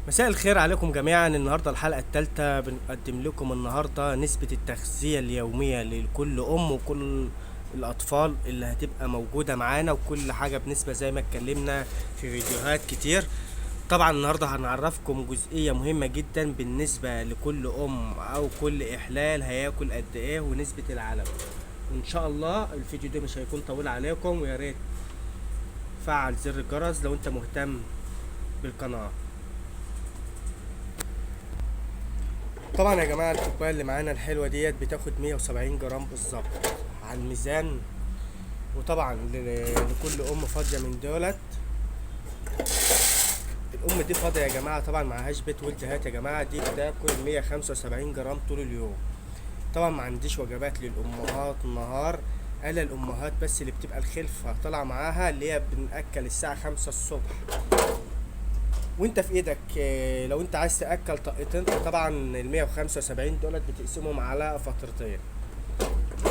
مساء الخير عليكم جميعا. النهارده الحلقة الثالثة بنقدم لكم النهارده نسبة التغذية اليومية لكل أم وكل الأطفال اللي هتبقى موجودة معانا، وكل حاجة بنسبة زي ما اتكلمنا في فيديوهات كتير. طبعا النهارده هنعرفكم جزئية مهمة جدا بالنسبة لكل أم أو كل إحلال هياكل قد إيه ونسبة العلف. وإن شاء الله الفيديو ده مش هيكون طويل عليكم، ويا ريت فعل زر الجرس لو أنت مهتم بالقناة. طبعا يا جماعه الكوبايه اللي معانا الحلوه ديت بتاخد 170 جرام بالظبط على الميزان. وطبعا لكل ام فاضيه من دولت، الام دي فاضيه يا جماعه طبعا معهاش بيت ولد يا جماعه، دي بتاكل 175 جرام طول اليوم. طبعا ما عنديش وجبات للامهات النهار، الا الامهات بس اللي بتبقى الخلفه طالعه معاها، اللي هي بنأكل الساعه 5 الصبح. وانت في ايدك لو انت عايز تاكل طاقتين، طبعا ال 175 دولت بتقسمهم على فترتين.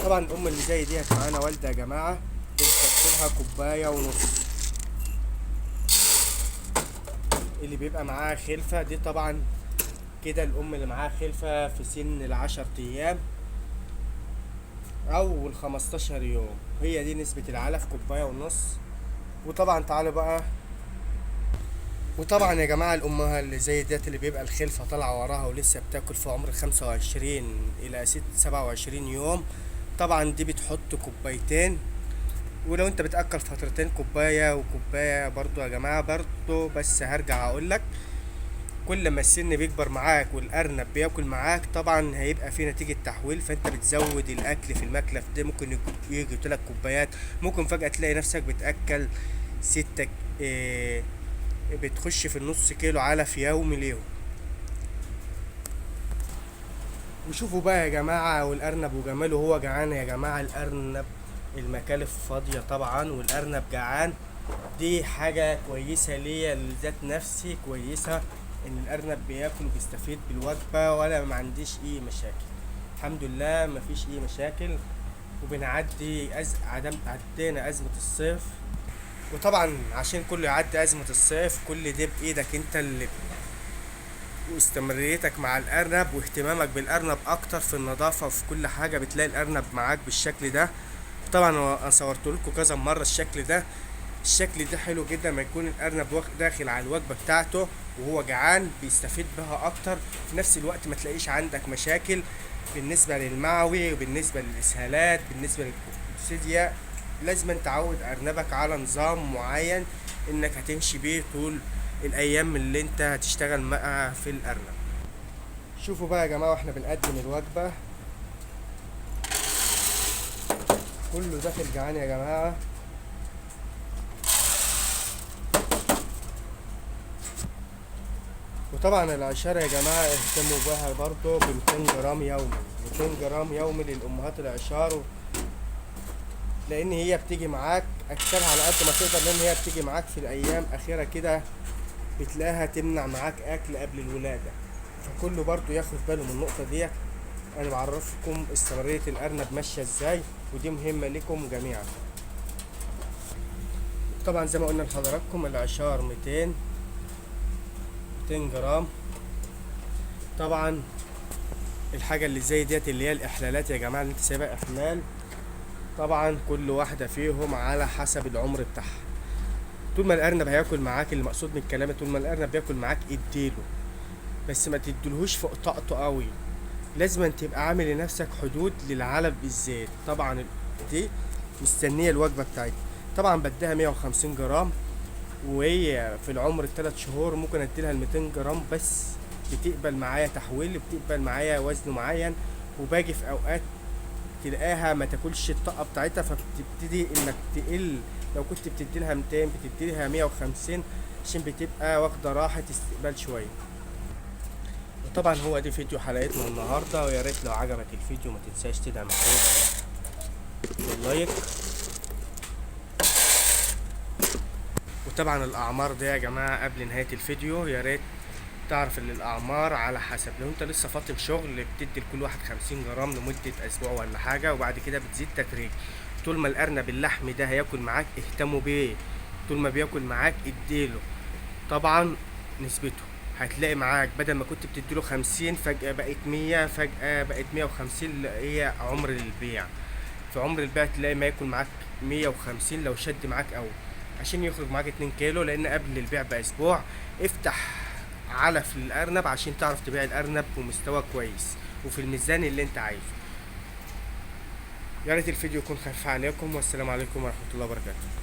طبعا الام اللي زي دي معانا والده يا جماعه، بنحط لها كوبايه ونص. اللي بيبقى معاها خلفه دي طبعا كده الام اللي معاها خلفه في سن العشر ايام او ال15 يوم، هي دي نسبه العلف كوبايه ونص. وطبعا تعالوا بقى، وطبعا يا جماعة الأمها اللي زي ديت اللي بيبقى الخلفة طالعة وراها ولسه بتاكل في عمر 25 إلى 27 يوم، طبعا دي بتحط كوبايتين. ولو انت بتأكل فترتين كوباية وكوباية برضو يا جماعة برضو. بس هرجع أقولك، كل ما السن بيكبر معاك والأرنب بياكل معاك طبعا هيبقى في نتيجة تحويل، فانت بتزود الأكل في المكلف ده. ممكن يجي 3 كوبايات، ممكن فجأة تلاقي نفسك بتأكل 6، بتخش في النص كيلو علف يومي ليهم. وشوفوا بقى يا جماعة، والأرنب وجماله هو جعان يا جماعة. الأرنب المكالف فاضية طبعا والأرنب جعان، دي حاجة كويسة ليا لذات نفسي، كويسة إن الأرنب بياكل وبيستفيد بالوجبة، ولا ما عنديش أي مشاكل. الحمد لله مفيش أي مشاكل، وبنعدي عدينا أزمة الصيف. وطبعا عشان كله يعدي أزمة الصيف كل ده بإيدك انت اللي، واستمراريتك مع الأرنب واهتمامك بالأرنب أكتر في النظافة وفي كل حاجة، بتلاقي الأرنب معاك بالشكل ده. طبعا أنا صورت لكم كذا مرة الشكل ده. الشكل ده حلو جدا ما يكون الأرنب داخل على الوجبة بتاعته وهو جعان، بيستفيد بها أكتر. في نفس الوقت ما تلاقيش عندك مشاكل بالنسبة للمعوي وبالنسبة للإسهالات بالنسبة للكوكسيديا. لازم تعود أرنبك على نظام معين إنك هتمشي بيه طول الأيام اللي أنت هتشتغل معاها في الأرنب. شوفوا بقى يا جماعة واحنا بنقدم الوجبة، كله داخل جعان يا جماعة. وطبعا العشارة يا جماعة اهتموا بها برضو ب 200 جرام يومي، 200 جرام يومي للأمهات العشار، لأن هي بتيجي معاك أكترها على قد ما تقدر، لأن هي بتيجي معاك في الأيام أخيرة كده بتلاقيها تمنع معاك أكل قبل الولادة، فكله برضو ياخد باله من النقطة ديت. أنا بعرفكم استمرارية الأرنب ماشية إزاي، ودي مهمة لكم جميعا. طبعا زي ما قلنا لحضراتكم العشار 200 جرام. طبعا الحاجة اللي زي ديت اللي هي الإحلالات يا جماعة، اللي انت سايبها إحلال، طبعا كل واحدة فيهم على حسب العمر بتاعها. طول ما الأرنب هياكل معاك، اللي مقصود من الكلام طول ما الأرنب بياكل معاك اديله، بس ما تدلهوش فوق طاقته قوي. لازم تبقى عامل لنفسك حدود للعلف بالذات. طبعا دي مستنية الوجبة بتاعتي. طبعا بديها 150 جرام، وهي في العمر ال3 شهور ممكن اديلها 200 جرام بس. بتقبل معايا تحويل، بتقبل معايا وزن معين. وباجي في اوقات تلاقيها ما تاكلش الطاقة بتاعتها، فبتبتدي انك تقل. لو كنت بتديلها 200 بتديلها 150، عشان بتبقى واخدة راحة استقبال شوية. وطبعا هو دي فيديو حلقتنا النهاردة، ويا ريت لو عجبك الفيديو ما تنساش تدعم الفيديو باللايك. وطبعا الاعمار دي يا جماعة قبل نهاية الفيديو يا ريت تعرف ان الاعمار على حسب. لو انت لسه فاطم شغل بتدي لكل واحد 50 جرام لمدة اسبوع ولا حاجة، وبعد كده بتزيد تدريج. طول ما الارنب اللحم ده هياكل معاك اهتموا بيه، طول ما بياكل معاك اديله طبعا نسبته. هتلاقي معاك بدل ما كنت بتديله 50 فجأة بقت 100، فجأة بقت 150، اللي هي عمر البيع. في عمر البيع تلاقي ما يكون معاك 150 لو شد معاك قوي، عشان يخرج معاك 2 كيلو، لان قبل البيع باسبوع افتح علف للارنب عشان تعرف تبيع الارنب بمستوى كويس وفي الميزان اللي انت عايزه. يا ريت الفيديو يكون خفيف عليكم، والسلام عليكم ورحمة الله وبركاته.